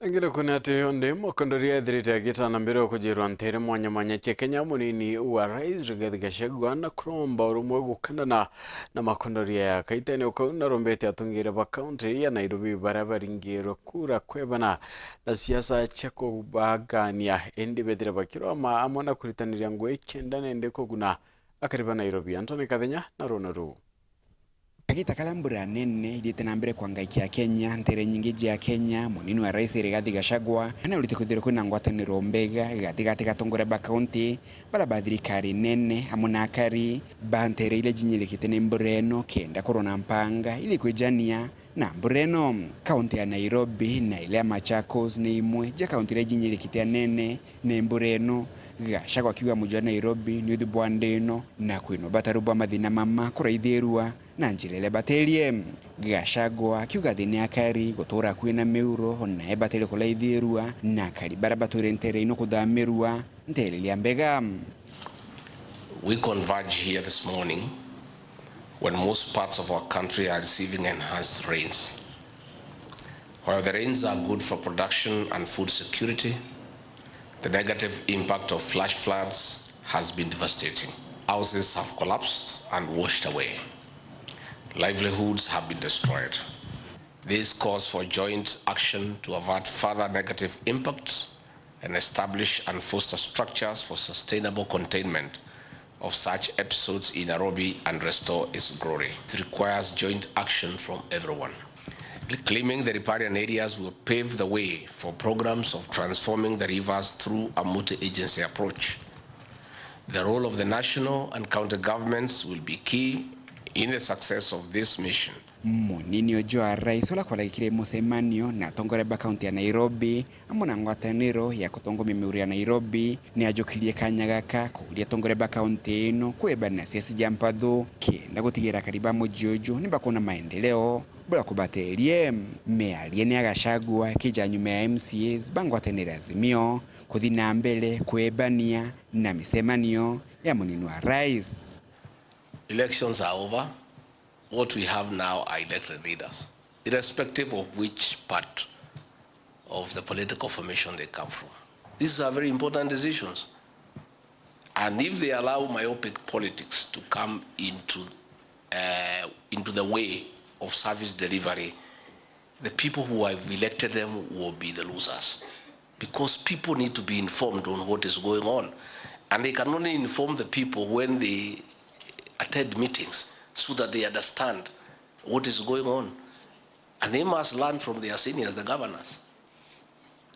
Ngire kunati onde Makondoria ithirite agitana mbere okujirwa NTEERE mwanya cia Kenya munini wa Rais Rigathi Gachagua na kuromba urumwe gukandana na Makondoria ya kaitani ukau NAROMBETE atongere ba county ya NAIROBI barabaringirwa kura kwebana na siasa cia KUGAUKANIA endi bethire bakiroma amona kuritaniria ngwe kenda nende kuguna AKARI ba NAIROBI Antoni Kathenya na Ronaru. Agita kalambura nene idite na mbere kwangaikia Kenya NTEERE nyingi ya Kenya munini wa Rais Rigathi Gachagua ana ulitikuthire kwina ngwataniro mbega gati gatongore ba county bara bathirikari nene amuna AKARI ba NTEERE ile jinyilikite ne mbureno kenda korona Mpanga ili kwijania na mbureno county ya Nairobi na ile Machakos ni imwe ja county ile jinyilikite nene ne mbureno Gachagua kiwa mujwa Nairobi ni udubwandeno na kwino batarubwa mathina mama kuraithirwa na njirele batelie Gachagua kiuga thini AKARI gutura kwina miuro na ebatele kulaithirwa na AKARI barabature NTEERE ino kuthamirwa NTEERE liambega. We converge here this morning when most parts of our country are receiving enhanced rains. While the rains are good for production and food security, the negative impact of flash floods has been devastating. Houses have collapsed and washed away. Livelihoods have been destroyed. This calls for joint action to avert further negative impact and establish and foster structures for sustainable containment of such episodes in Nairobi and restore its glory. It requires joint action from everyone. Claiming the riparian areas will pave the way for programs of transforming the rivers through a multi-agency approach. The role of the national and county governments will be key in the success of this mission. Munini ojwa Rais ola kwa kire musemanio na tongore ba county ya Nairobi amona ngwataniro ya kutongo MBURA ya Nairobi ni ajokilie kanyagaka kulia tongore ba county ino kweba na siasi jampado kenda gutigira kariba mojojo nimba kuna maendeleo bula kubatelie mealie ni Gachagua kija nyuma ya MCAs bangwatanira azimio kuthina mbele kwebania na misemanio ya munini wa Rais. Elections are over. What we have now are elected leaders, irrespective of which part of the political formation they come from. These are very important decisions. And if they allow myopic politics to come into the way of service delivery, the people who have elected them will be the losers. Because people need to be informed on what is going on. And they can only inform the people when they attend meetings, so that they understand what is going on. And they must learn from their seniors, the governors.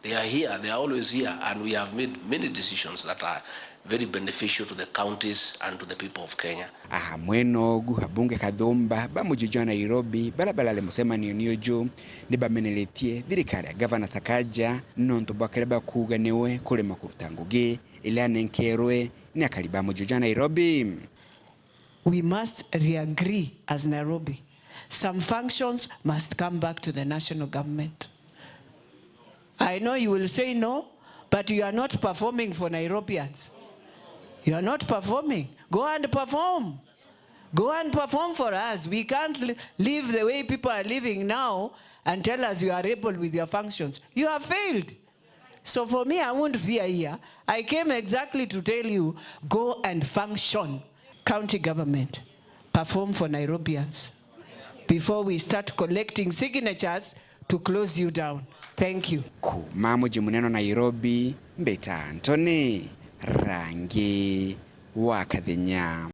They are here, they are always here, and we have made many decisions that are very beneficial to the counties and to the people of Kenya. Mweno guhabunge kadomba bamujijwa Nairobi balabala le musema nioniojo ni bameneletie thirikari ya Governor Sakaja nonto bakeleba kuganewe kule makurutanguge ilane nkerwe ni AKARI bamujijwa Nairobi. We must re-agree as Nairobi. Some functions must come back to the national government. I know you will say no, but you are not performing for Nairobians. You are not performing. Go and perform. Go and perform for us. We can't live the way people are living now and tell us you are able with your functions. You have failed. So for me, I won't fear here. I came exactly to tell you, go and function. County government, perform for Nairobians before we start collecting signatures to close you down. Thank you. Kumamuji muneno Nairobi, Mbeta Antoni, Rangi wa Kathenya.